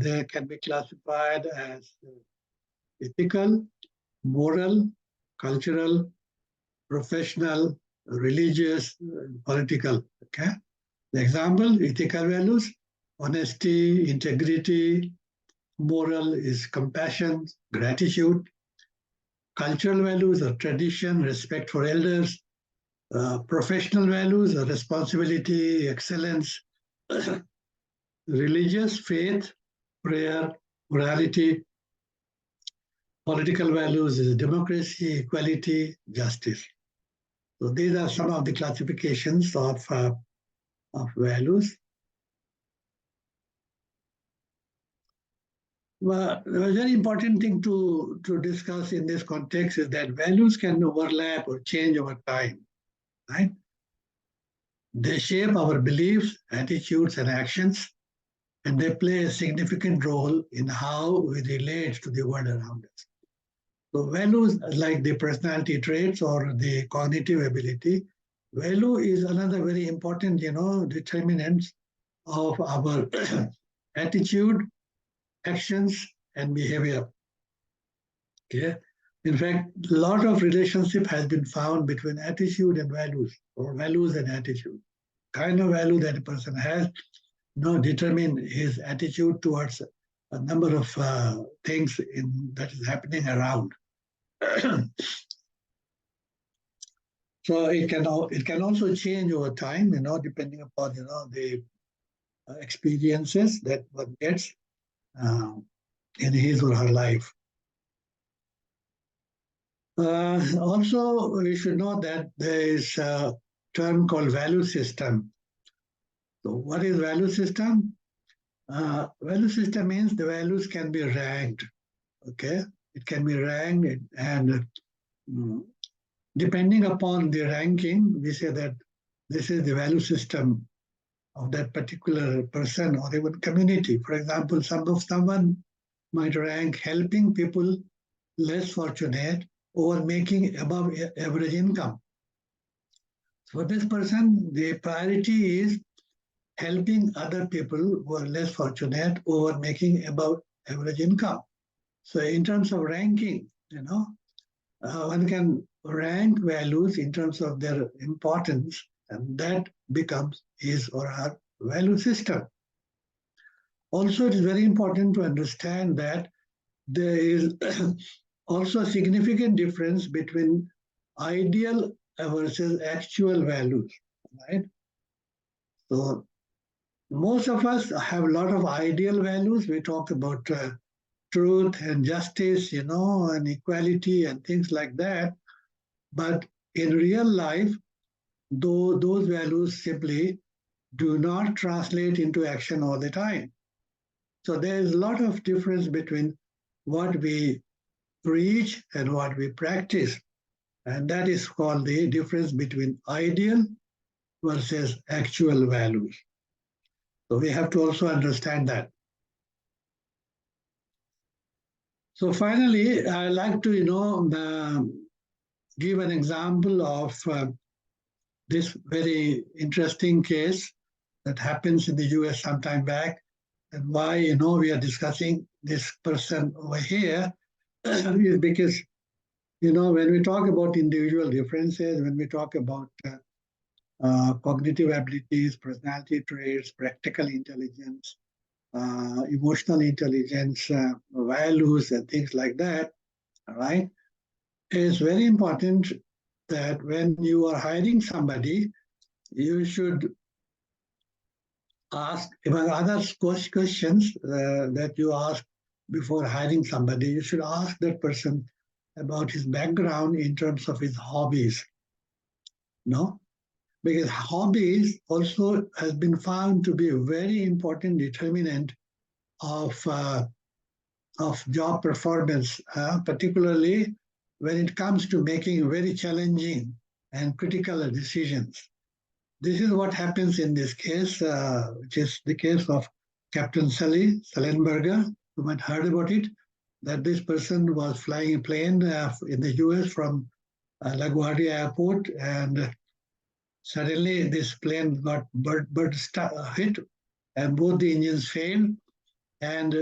They can be classified as ethical, moral, cultural, professional, religious, political. Okay. The example, ethical values, honesty, integrity. Moral is compassion, gratitude. Cultural values are tradition, respect for elders. Professional values are responsibility, excellence. Religious, faith, prayer, morality. Political values is democracy, equality, justice. So these are some of the classifications of values. Well, a very important thing to discuss in this context is that values can overlap or change over time, right? They shape our beliefs, attitudes, and actions, and they play a significant role in how we relate to the world around us. So values like the personality traits or the cognitive ability, value is another very important, determinant of our attitude, actions, and behavior. Okay. In fact, a lot of relationship has been found between attitude and values, or values and attitude. Kind of value that a person has, determine his attitude towards a number of things that is happening around. So it can also change over time, depending upon the experiences that one gets in his or her life. Also, we should know that there is a term called value system. So what is value system? Value system means the values can be ranked, okay? It can be ranked, and depending upon the ranking, we say that this is the value system of that particular person or even community. For example, someone might rank helping people less fortunate or making above average income. For this person, the priority is helping other people who are less fortunate over making above average income. So in terms of ranking, one can rank values in terms of their importance, and that becomes his or her value system. Also, it is very important to understand that there is also a significant difference between ideal versus actual values, right? So most of us have a lot of ideal values. We talk about truth and justice, and equality and things like that. But in real life, those values simply do not translate into action all the time. So there is a lot of difference between what we preach and what we practice. And that is called the difference between ideal versus actual values. So we have to also understand that. So finally, I'd like to, give an example of this very interesting case that happens in the US sometime back, and why, we are discussing this person over here is because, when we talk about individual differences, when we talk about cognitive abilities, personality traits, practical intelligence, emotional intelligence, values, and things like that, all right? It's very important that when you are hiring somebody, you should ask, among other questions that you ask before hiring somebody, you should ask that person about his background in terms of his hobbies. Because hobbies also has been found to be a very important determinant of job performance, particularly when it comes to making very challenging and critical decisions. this is what happens in this case, which is the case of Captain Sullenberger. You might have heard about it, that this person was flying a plane in the US from LaGuardia Airport, and suddenly this plane got hit, and both the engines failed, and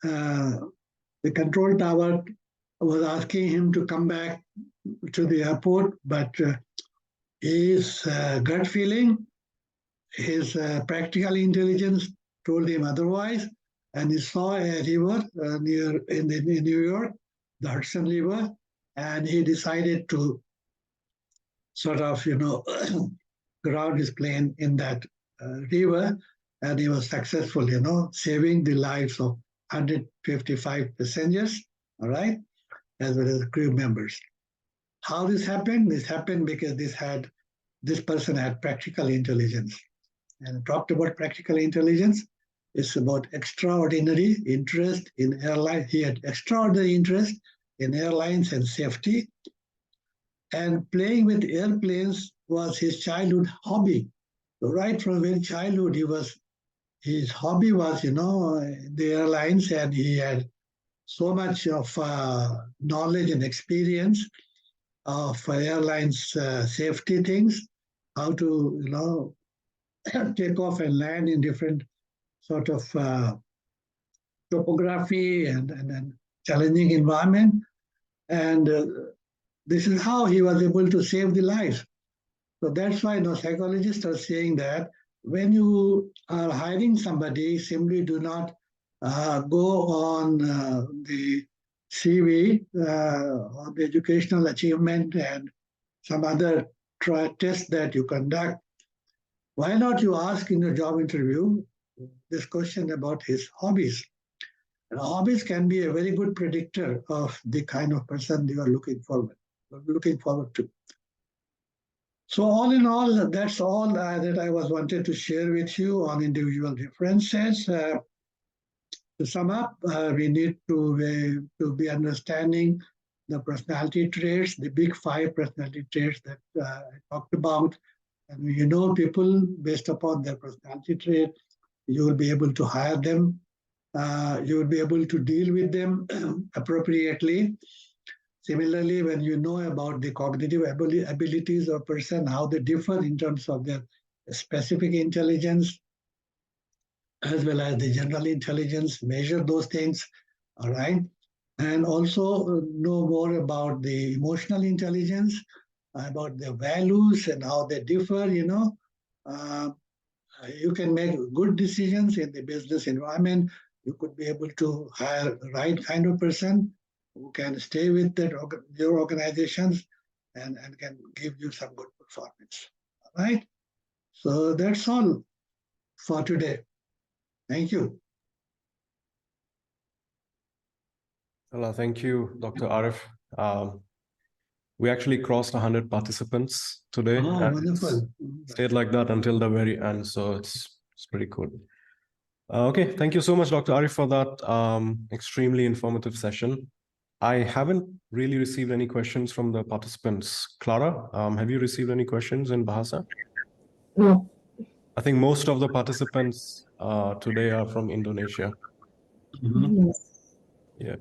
the control tower was asking him to come back to the airport, but his gut feeling, his practical intelligence told him otherwise, and he saw a river in New York, the Hudson River, and he decided to sort of, ground his plane in that river, and he was successful, saving the lives of 155 passengers, all right, as well as crew members. How this happened? This happened because this person had practical intelligence. And talked about practical intelligence. It's about extraordinary interest in airlines. He had extraordinary interest in airlines and safety. And playing with airplanes was his childhood hobby. So right from very childhood, his hobby was, the airlines, and he had so much of knowledge and experience of airlines safety things, how to, take off and land in different sort of topography and challenging environment. And this is how he was able to save the lives. So that's why psychologists are saying that when you are hiring somebody, simply do not go on the CV or the educational achievement and some other test that you conduct. Why not you ask in your job interview this question about his hobbies? And hobbies can be a very good predictor of the kind of person you are looking forward to. So all in all, that's all that I was wanted to share with you on individual differences. To sum up, we need to be understanding the personality traits, the big 5 personality traits that I talked about. And people based upon their personality trait, you will be able to hire them. You will be able to deal with them appropriately. Similarly, when you know about the cognitive abilities of a person, how they differ in terms of their specific intelligence, as well as the general intelligence, measure those things, all right? And also know more about the emotional intelligence, about their values and how they differ, you can make good decisions in the business environment. You could be able to hire the right kind of person who can stay with your organizations and can give you some good performance. All right? So that's all for today. Thank you. Well, thank you, Dr. Arif. We actually crossed 100 participants today. Oh, wonderful. Stayed like that until the very end, so it's pretty cool. Okay, thank you so much, Dr. Arif, for that extremely informative session. I haven't really received any questions from the participants. Clara, have you received any questions in Bahasa? No. I think most of the participants today are from Indonesia. Yes. Yeah.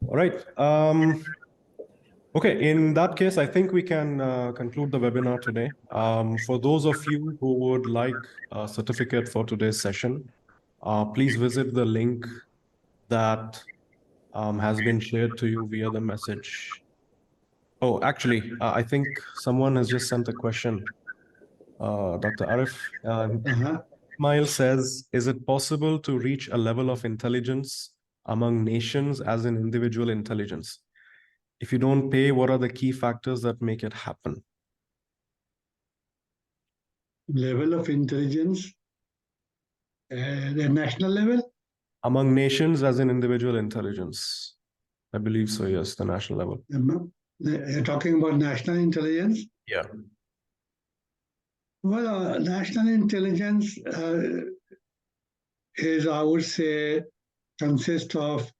All right. Okay, in that case, I think we can conclude the webinar today. For those of you who would like a certificate for today's session, please visit the link that has been shared to you via the message. Oh, actually, I think someone has just sent a question. Dr. Arif, Ismail says, is it possible to reach a level of intelligence among nations as in individual intelligence? If you don't pay, what are the key factors that make it happen? Level of intelligence at a national level? Among nations as in individual intelligence. I believe so, yes, the national level. You're talking about national intelligence? Yeah. Well, national intelligence is, I would say, consists of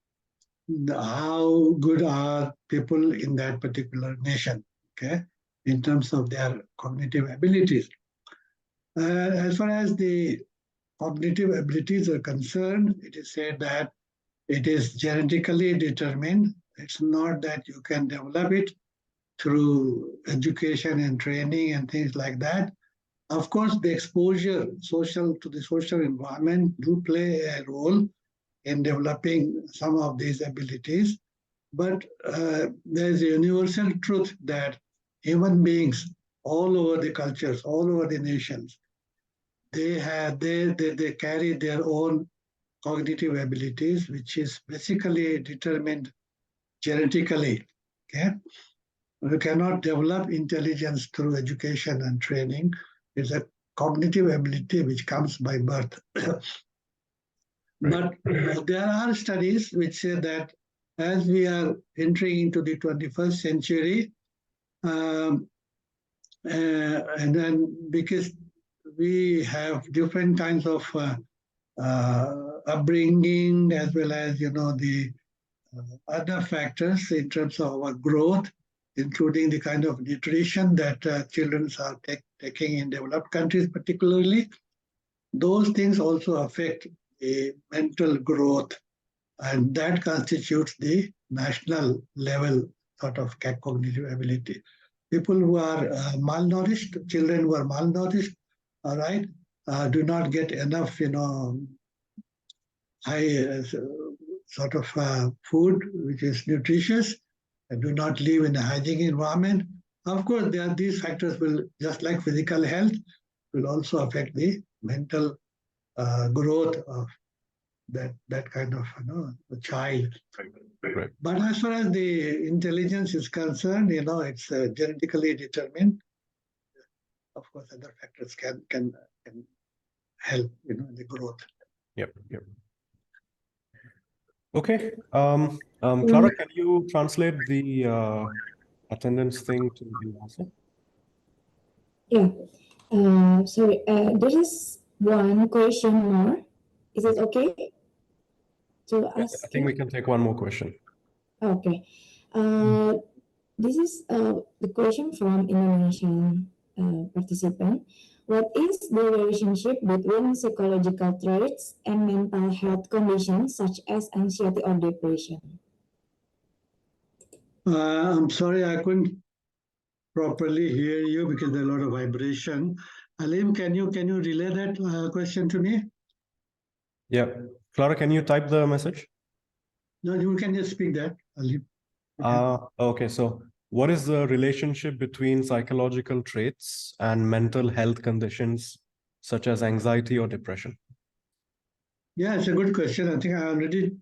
how good are people in that particular nation, okay? in terms of their cognitive abilities. As far as the cognitive abilities are concerned, it is said that it is genetically determined. It's not that you can develop it through education and training and things like that. Of course, the exposure to the social environment do play a role in developing some of these abilities. But there is a universal truth that human beings all over the cultures, all over the nations, they carry their own cognitive abilities, which is basically determined genetically. Okay, you cannot develop intelligence through education and training. It's a cognitive ability which comes by birth. But there are studies which say that as we are entering into the 21st century, and then because we have different kinds of upbringing as well as the other factors in terms of our growth, including the kind of nutrition that children are taking in developed countries particularly, those things also affect the mental growth, and that constitutes the national level sort of cognitive ability. People who are malnourished, children who are malnourished, all right, do not get enough, high sort of food which is nutritious, and do not live in a hygienic environment. Of course, these factors will, just like physical health, will also affect the mental growth of that kind of a child. Right. But as far as the intelligence is concerned, it's genetically determined. Of course, other factors can help in the growth. Yep. Okay. Clara, can you translate the attendance thing to Indonesia? Yeah. Sorry, there is one question more. Is it okay to ask? I think we can take one more question. Okay. This is the question from Indonesian participant. What is the relationship between psychological traits and mental health conditions such as anxiety or depression? I'm sorry, I couldn't properly hear you because there's a lot of vibration. Alim, can you relay that question to me? Yeah. Clara, can you type the message? No, you can just speak that, Alim. Okay. So what is the relationship between psychological traits and mental health conditions such as anxiety or depression? Yeah, it's a good question. I think I already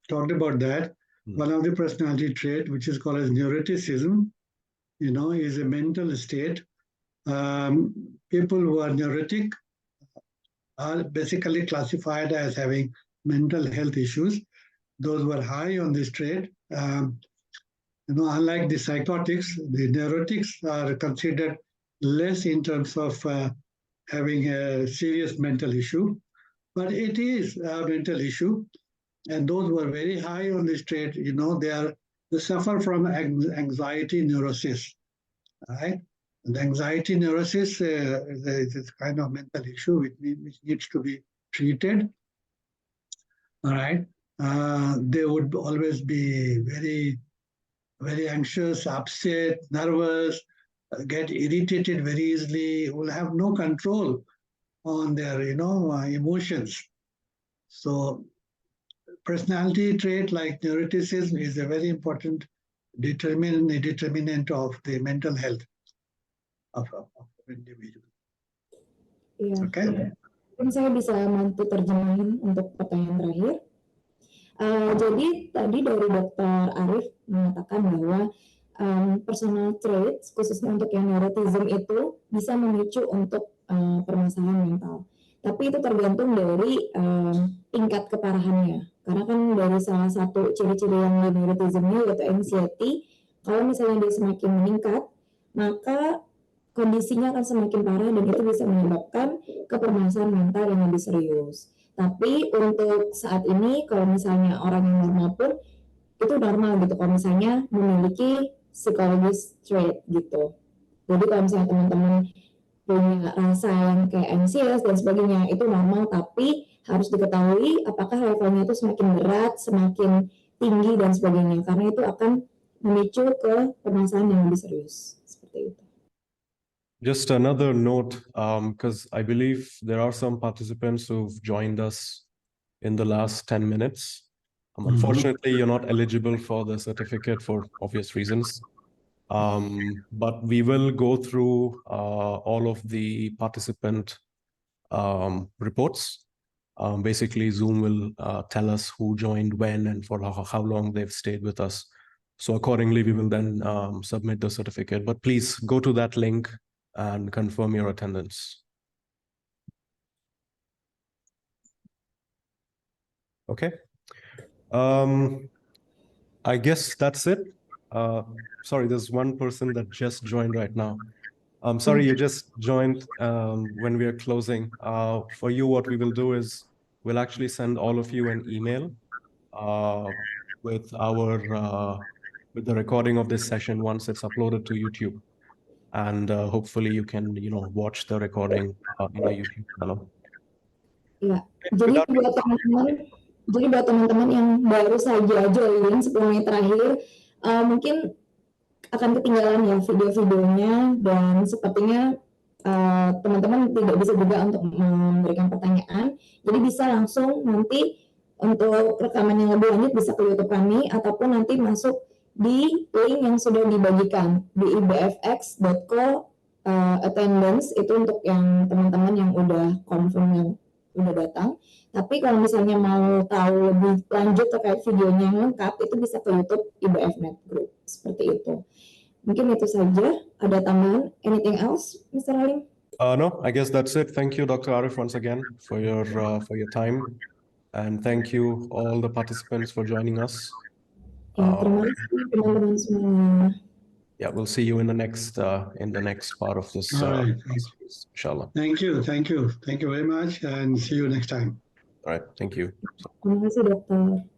talked about that. One of the personality trait, which is called as neuroticism, is a mental state. People who are neurotic are basically classified as having mental health issues. Those who are high on this trait, unlike the psychotics, the neurotics are considered less in terms of having a serious mental issue, but it is a mental issue. And those who are very high on this trait, they suffer from anxiety neurosis, right? And anxiety neurosis is a kind of mental issue which needs to be treated. All right. They would always be very, very anxious, upset, nervous, get irritated very easily, will have no control on their, emotions. So personality trait like neuroticism is a very important determinant of the mental health of individual. Iya. Okay. Mungkin saya bisa bantu terjemahin untuk pertanyaan terakhir. Jadi tadi dari Dr. Arif mengatakan bahwa personal traits khususnya untuk yang neurotism itu bisa memicu untuk permasalahan mental. Tapi itu tergantung dari tingkat keparahannya. Karena kan dari salah satu ciri-ciri yang di neurotism yaitu anxiety, kalau misalnya dia semakin meningkat, maka kondisinya akan semakin parah dan itu bisa menyebabkan kepermasalahan mental yang lebih serius. Tapi untuk saat ini kalau misalnya orang yang normal pun itu normal gitu kalau misalnya memiliki psychologist trait gitu. Jadi kalau misalnya teman-teman punya rasa yang kayak anxious dan sebagainya, itu normal, tapi harus diketahui apakah levelnya itu semakin berat, semakin tinggi dan sebagainya, karena itu akan memicu ke permasalahan yang lebih serius. Seperti itu. Just another note, because I believe there are some participants who've joined us in the last 10 minutes. Unfortunately, you're not eligible for the certificate for obvious reasons. But we will go through all of the participant reports. Basically, Zoom will tell us who joined when and for how long they've stayed with us. So accordingly, we will then submit the certificate. But please go to that link and confirm your attendance. Okay. I guess that's it. Sorry, there's one person that just joined right now. I'm sorry, you just joined when we are closing. For you, what we will do is we'll actually send all of you an email with the recording of this session once it's uploaded to YouTube, and hopefully you can watch the recording in the YouTube channel. Ya, jadi buat teman-teman yang baru saja join 10 menit terakhir, mungkin akan ketinggalan ya video-videonya, dan sepertinya teman-teman tidak bisa juga untuk memberikan pertanyaan. Jadi bisa langsung nanti untuk rekaman yang lebih lanjut bisa ke YouTube kami, ataupun nanti masuk di link yang sudah dibagikan di ibfx.co attendance, itu untuk yang teman-teman yang udah confirm, yang udah datang. Tapi kalau misalnya mau tahu lebih lanjut terkait videonya yang lengkap, itu bisa ke YouTube IBF Net Group. Seperti itu. Mungkin itu saja. Ada tambahan? Anything else, Mr. Halim? No, I guess that's it. Thank you, Dr. Arif, once again for your time, and thank you all the participants for joining us. Ya, terima kasih teman-teman semua. Yeah, we'll see you in the next part of this. Inshallah. Thank you very much, and see you next time. All right, thank you. Terima kasih, dokter.